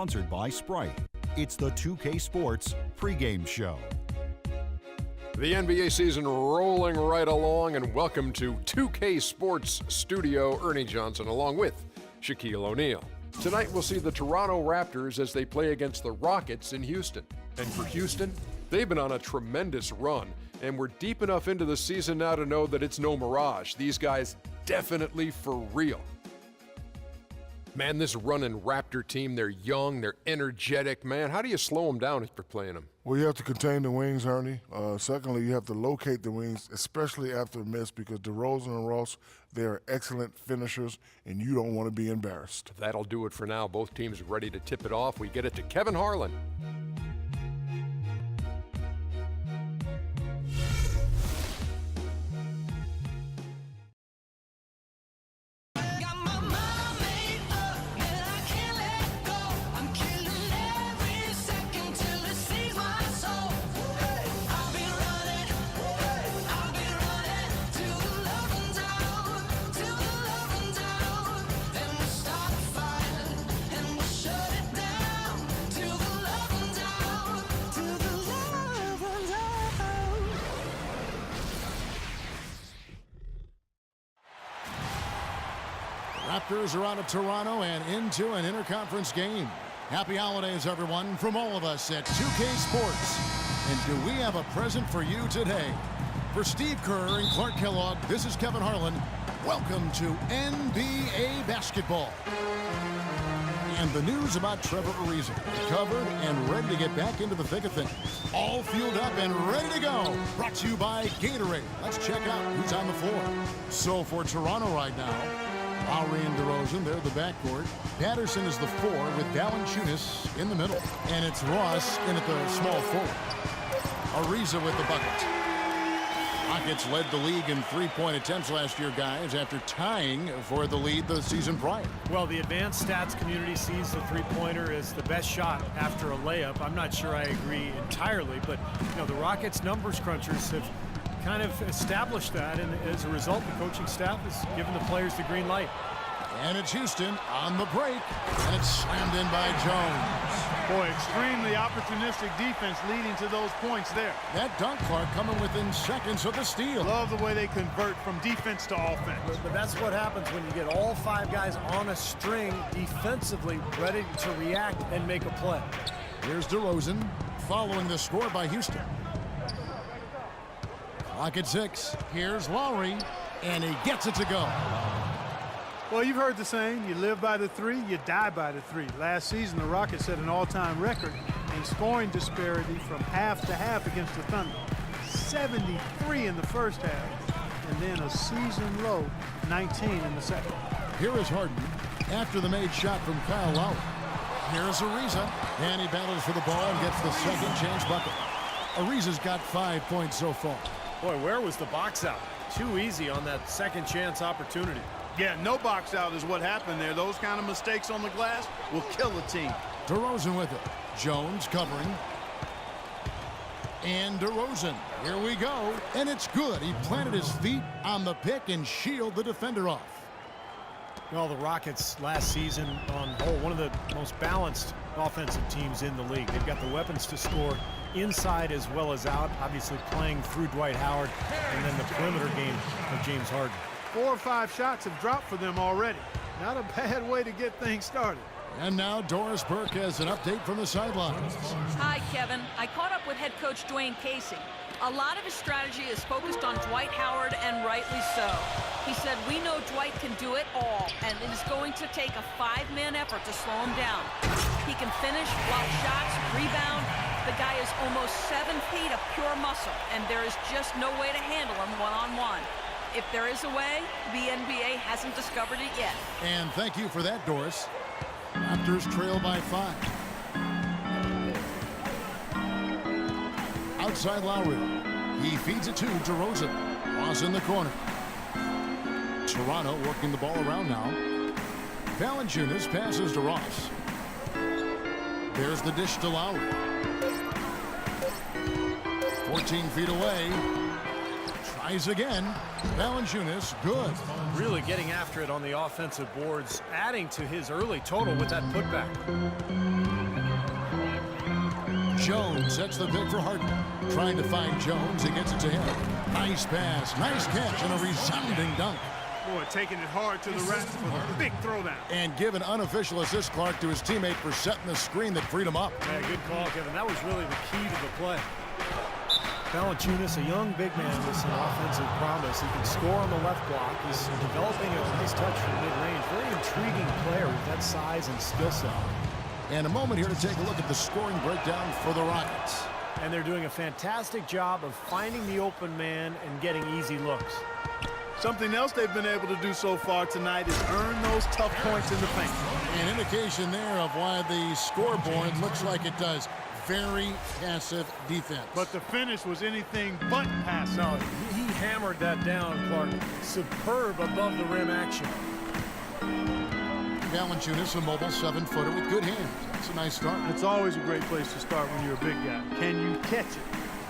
sponsored by Sprite. It's the 2K Sports pregame show. The NBA season rolling right along, and welcome to 2K Sports Studio. Ernie Johnson along with Shaquille O'Neal. Tonight we'll see the Toronto Raptors as they play against the Rockets in Houston. And for Houston, they've been on a tremendous run, and we're deep enough into the season now to know that it's no mirage. These guys definitely for real. Man, this running Raptor team, they're young, they're energetic. Man, how do you slow them down if you're playing them? Well, you have to contain the wings, Ernie. Secondly, you have to locate the wings, especially after a miss, because DeRozan and Ross, they are excellent finishers, and you don't want to be embarrassed. That'll do it for now. Both teams are ready to tip it off. We get it to Kevin Harlan. Raptors are out of Toronto and into an interconference game. Happy holidays, everyone, from all of us at 2K Sports. And do we have a present for you today? For Steve Kerr and Clark Kellogg, this is Kevin Harlan. Welcome to NBA basketball. And the news about Trevor Ariza, covered and ready to get back into the thick of things. All fueled up and ready to go. Brought to you by Gatorade. Let's check out who's on the floor. So for Toronto right now, Lowry and DeRozan, they're the backcourt. Patterson is the 4 with Valanciunas in the middle. And it's Ross in at the small forward. Ariza with the bucket. Rockets led the league in three-point attempts last year, guys, after tying for the lead the season prior. Well, the advanced stats community sees the three-pointer as the best shot after a layup. I'm not sure I agree entirely, but the Rockets numbers crunchers have kind of established that, and as a result, the coaching staff has given the players the green light. And it's Houston on the break, and it's slammed in by Jones. Boy, extremely opportunistic defense leading to those points there. That dunk, Clark, coming within seconds of the steal. Love the way they convert from defense to offense. But that's what happens when you get all 5 guys on a string defensively ready to react and make a play. Here's DeRozan following the score by Houston. Clock at 6. Here's Lowry, and he gets it to go. Well, you've heard the saying, you live by the 3, you die by the 3. Last season, the Rockets set an all-time record in scoring disparity from half to half against the Thunder. 73 in the first half, and then a season-low 19 in the second. Here is Harden after the made shot from Kyle Lowry. Here's Ariza, and he battles for the ball and gets the second chance bucket. Ariza's got 5 points so far. Boy, where was the box out? Too easy on that second chance opportunity. Yeah, no box out is what happened there. Those kind of mistakes on the glass will kill a team. DeRozan with it. Jones covering. And DeRozan. Here we go. And it's good. He planted his feet on the pick and shielded the defender off. Well, the Rockets last season on whole, one of the most balanced offensive teams in the league. They've got the weapons to score inside as well as out, obviously playing through Dwight Howard, and then the perimeter game of James Harden. 4 or 5 shots have dropped for them already. Not a bad way to get things started. And now Doris Burke has an update from the sidelines. Hi, Kevin. I caught up with head coach Dwayne Casey. A lot of his strategy is focused on Dwight Howard, and rightly so. He said, we know Dwight can do it all, and it is going to take a 5-man effort to slow him down. He can finish, block shots, rebound. The guy is almost 7 feet of pure muscle, and there is just no way to handle him one-on-one. If there is a way, the NBA hasn't discovered it yet. And thank you for that, Doris. Raptors trail by 5. Outside Lowry. He feeds it to DeRozan. Ross in the corner. Toronto working the ball around now. Valanciunas passes to Ross. There's the dish to Lowry. 14 feet away. Tries again. Valanciunas, good. Really getting after it on the offensive boards, adding to his early total with that putback. Jones sets the pick for Harden. Trying to find Jones. He gets it to him. Nice pass, nice catch, and a resounding dunk. Boy, taking it hard to the rack for the big throwdown. And give an unofficial assist, Clark, to his teammate for setting the screen that freed him up. Yeah, good call, Kevin. That was really the key to the play. Valanciunas, a young big man with some offensive promise. He can score on the left block. He's developing a nice touch from mid-range. Very intriguing player with that size and skill set. And a moment here to take a look at the scoring breakdown for the Rockets. And they're doing a fantastic job of finding the open man and getting easy looks. Something else they've been able to do so far tonight is earn those tough points in the paint. An indication there of why the scoreboard looks like it does. Very passive defense. But the finish was anything but passive. No, he hammered that down, Clark. Superb above the rim action. Valanciunas, a mobile 7-footer with good hands. That's a nice start. It's always a great place to start when you're a big guy. Can you catch it?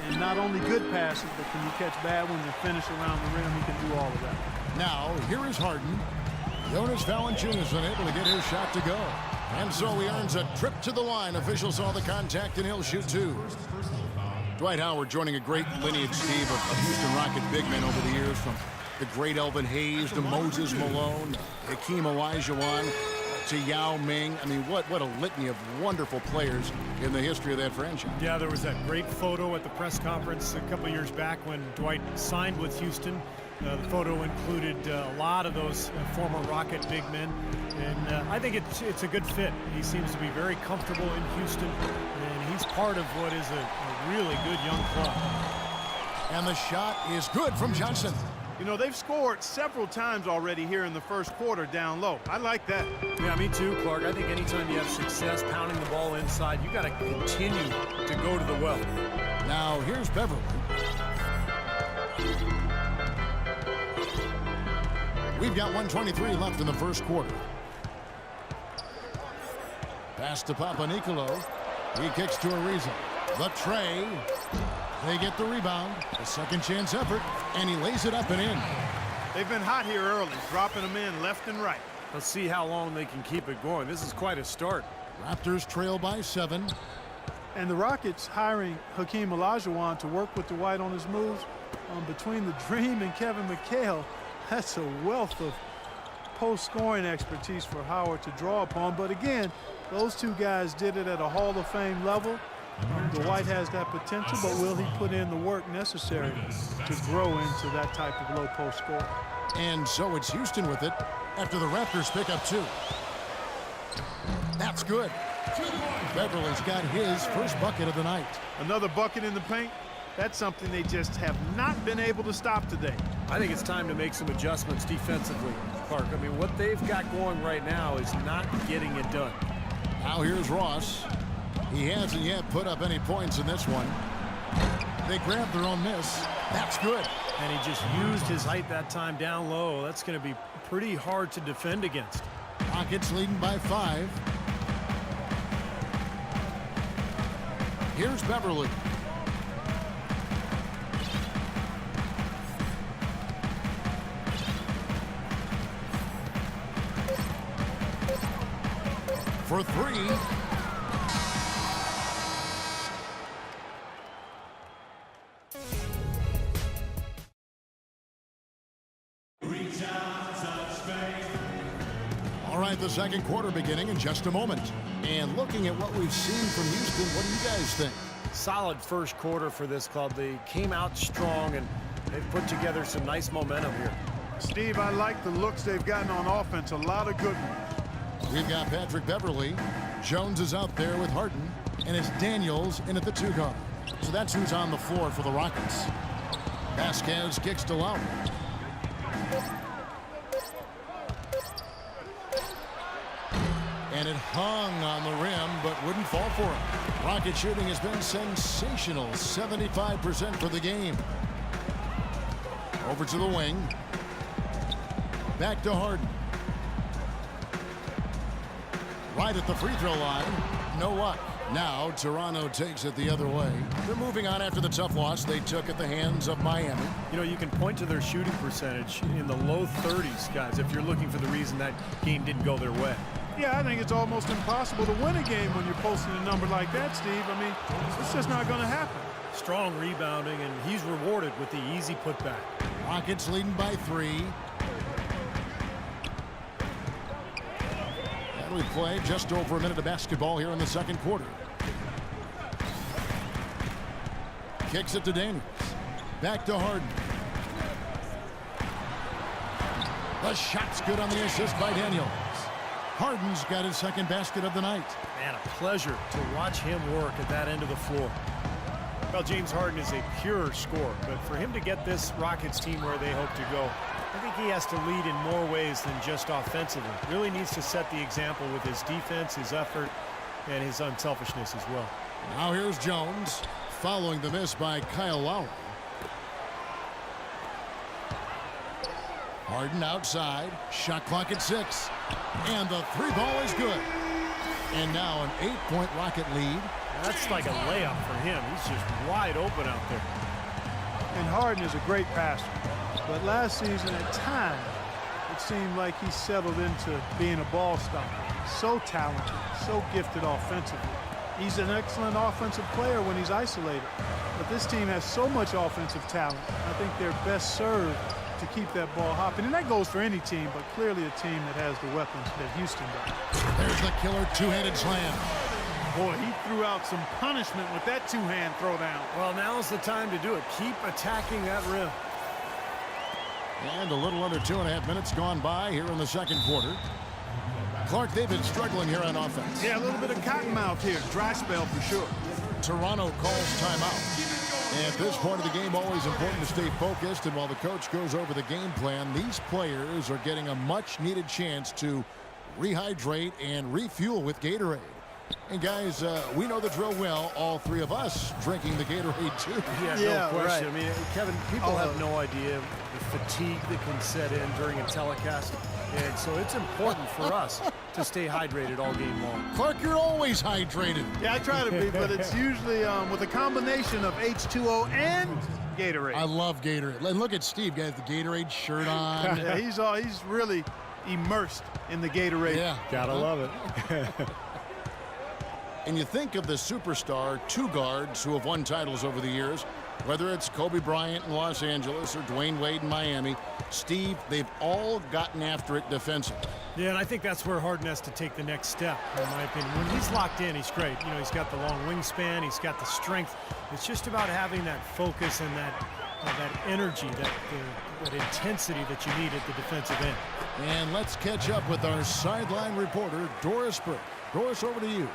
And not only good passes, but can you catch bad ones and finish around the rim? He can do all of that. Now, here is Harden. Jonas Valanciunas unable to get his shot to go. And so he earns a trip to the line. Officials saw the contact, and he'll shoot two. Dwight Howard joining a great lineage, Steve, of Houston Rocket big men over the years, from the great Elvin Hayes to Moses Malone, Hakeem Olajuwon to Yao Ming. I mean, what a litany of wonderful players in the history of that franchise. Yeah, there was that great photo at the press conference a couple years back when Dwight signed with Houston. The photo included a lot of those former Rocket big men, and I think it's a good fit. He seems to be very comfortable in Houston, and he's part of what is a really good young club. And the shot is good from Johnson. You know, they've scored several times already here in the first quarter down low. I like that. Yeah, me too, Clark. I think anytime you have success pounding the ball inside, you got to continue to go to the well. Now, here's Beverly. We've got 1:23 left in the first quarter. Pass to Papanikolaou. He kicks to Ariza. The tray. They get the rebound. A second chance effort. And he lays it up and in. They've been hot here early, dropping them in left and right. Let's see how long they can keep it going. This is quite a start. Raptors trail by 7. And the Rockets hiring Hakeem Olajuwon to work with Dwight on his moves. Between the Dream and Kevin McHale, that's a wealth of post-scoring expertise for Howard to draw upon. But again, those two guys did it at a Hall of Fame level. Dwight has that potential, but will he put in the work necessary to grow into that type of low post score? And so it's Houston with it after the Raptors pick up 2. That's good. Beverly's got his first bucket of the night. Another bucket in the paint. That's something they just have not been able to stop today. I think it's time to make some adjustments defensively, Clark. I mean, what they've got going right now is not getting it done. Now here's Ross. He hasn't yet put up any points in this one. They grab their own miss. That's good. And he just used his height that time down low. That's going to be pretty hard to defend against. Rockets leading by 5. Here's Beverly. For 3. All right, the second quarter beginning in just a moment. And looking at what we've seen from Houston, what do you guys think? Solid first quarter for this club. They came out strong, and they've put together some nice momentum here. Steve, I like the looks they've gotten on offense. A lot of good ones. We've got Patrick Beverly. Jones is out there with Harden, and it's Daniels in at the 2 guard. So that's who's on the floor for the Rockets. Vasquez kicks to Lowry. And it hung on the rim, but wouldn't fall for him. Rocket shooting has been sensational, 75% for the game. Over to the wing. Back to Harden. Right at the free throw line. No luck. Now Toronto takes it the other way. They're moving on after the tough loss they took at the hands of Miami. You know, you can point to their shooting percentage in the low 30s, guys, if you're looking for the reason that game didn't go their way. Yeah, I think it's almost impossible to win a game when you're posting a number like that, Steve. I mean, it's just not going to happen. Strong rebounding, and he's rewarded with the easy putback. Rockets leading by 3. And we play just over a minute of basketball here in the second quarter. Kicks it to Daniels. Back to Harden. The shot's good on the assist by Daniels. Harden's got his second basket of the night. Man, a pleasure to watch him work at that end of the floor. Well, James Harden is a pure scorer, but for him to get this Rockets team where they hope to go, I think he has to lead in more ways than just offensively. Really needs to set the example with his defense, his effort, and his unselfishness as well. Now here's Jones, following the miss by Kyle Lowry. Harden outside, shot clock at 6, and the 3 ball is good. And now an 8-point Rocket lead. That's like a layup for him. He's just wide open out there. And Harden is a great passer. But last season, at times, it seemed like he settled into being a ball stopper. So talented, so gifted offensively. He's an excellent offensive player when he's isolated. But this team has so much offensive talent. I think they're best served to keep that ball hopping. And that goes for any team, but clearly a team that has the weapons that Houston does. There's the killer two-handed slam. Boy, he threw out some punishment with that two-hand throwdown. Well, now's the time to do it. Keep attacking that rim. And a little under 2.5 minutes gone by here in the second quarter. Clark, they've been struggling here on offense. Yeah, a little bit of cottonmouth here. Dry spell for sure. Toronto calls timeout. At this point of the game, always important to stay focused. And while the coach goes over the game plan, these players are getting a much-needed chance to rehydrate and refuel with Gatorade. And guys, we know the drill well. All 3 of us drinking the Gatorade too. Yeah, no question. Right. I mean, Kevin, people have no idea the fatigue that can set in during a telecast. And so it's important for us to stay hydrated all game long. Clark, you're always hydrated. Yeah, I try to be, but it's usually with a combination of H2O and Gatorade. I love Gatorade. And look at Steve, guys, the Gatorade shirt on. Yeah, he's really immersed in the Gatorade. Yeah, gotta love it. And you think of the superstar 2 guards who have won titles over the years, whether it's Kobe Bryant in Los Angeles or Dwayne Wade in Miami, Steve, they've all gotten after it defensively. Yeah, and I think that's where Harden has to take the next step, in my opinion. When he's locked in, he's great. You know, he's got the long wingspan, he's got the strength. It's just about having that focus and that energy, that intensity that you need at the defensive end. And let's catch up with our sideline reporter, Doris Burke. Doris, over to you.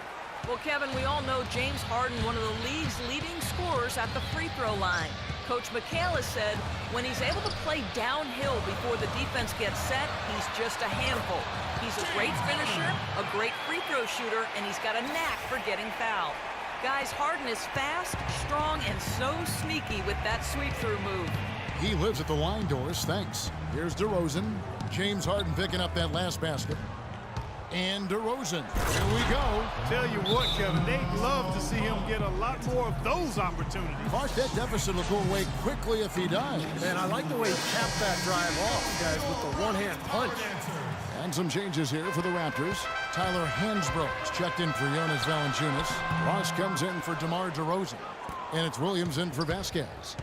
Well, Kevin, we all know James Harden, one of the league's leading scorers at the free throw line. Coach McHale has said when he's able to play downhill before the defense gets set, he's just a handful. He's a great finisher, a great free throw shooter, and he's got a knack for getting fouled. Guys, Harden is fast, strong, and so sneaky with that sweep-through move. He lives at the line, Doris. Thanks. Here's DeRozan. James Harden picking up that last basket. And DeRozan. Here we go. Tell you what, Kevin, they'd love to see him get a lot more of those opportunities. Clark, that deficit will go away quickly if he does. Man, I like the way he capped that drive off, guys, with the one-hand punch. And some changes here for the Raptors. Tyler Hansbrough's checked in for Jonas Valanciunas. Ross comes in for DeMar DeRozan. And it's Williams in for Vasquez.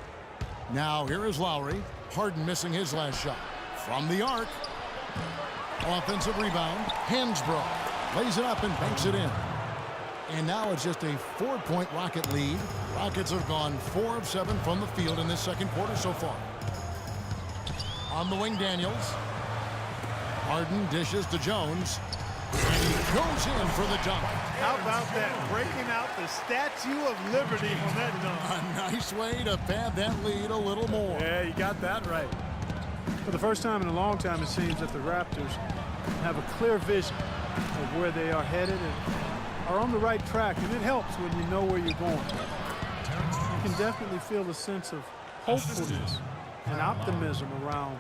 Now here is Lowry. Harden missing his last shot. From the arc. Offensive rebound. Hansbrough lays it up and banks it in. And now it's just a 4-point Rocket lead. Rockets have gone 4 of 7 from the field in this second quarter so far. On the wing, Daniels. Harden dishes to Jones. And he goes in for the dunk. How about that? Breaking out the Statue of Liberty on that dunk. A nice way to pad that lead a little more. Yeah, you got that right. For the first time in a long time, it seems that the Raptors have a clear vision of where they are headed and are on the right track, and it helps when you know where you're going. You can definitely feel a sense of hopefulness and optimism around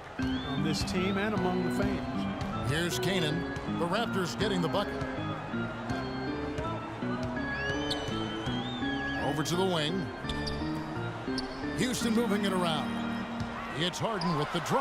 this team and among the fans. Here's Kanan. The Raptors getting the bucket. over to the wing. Houston moving it around. It's Harden with the draw.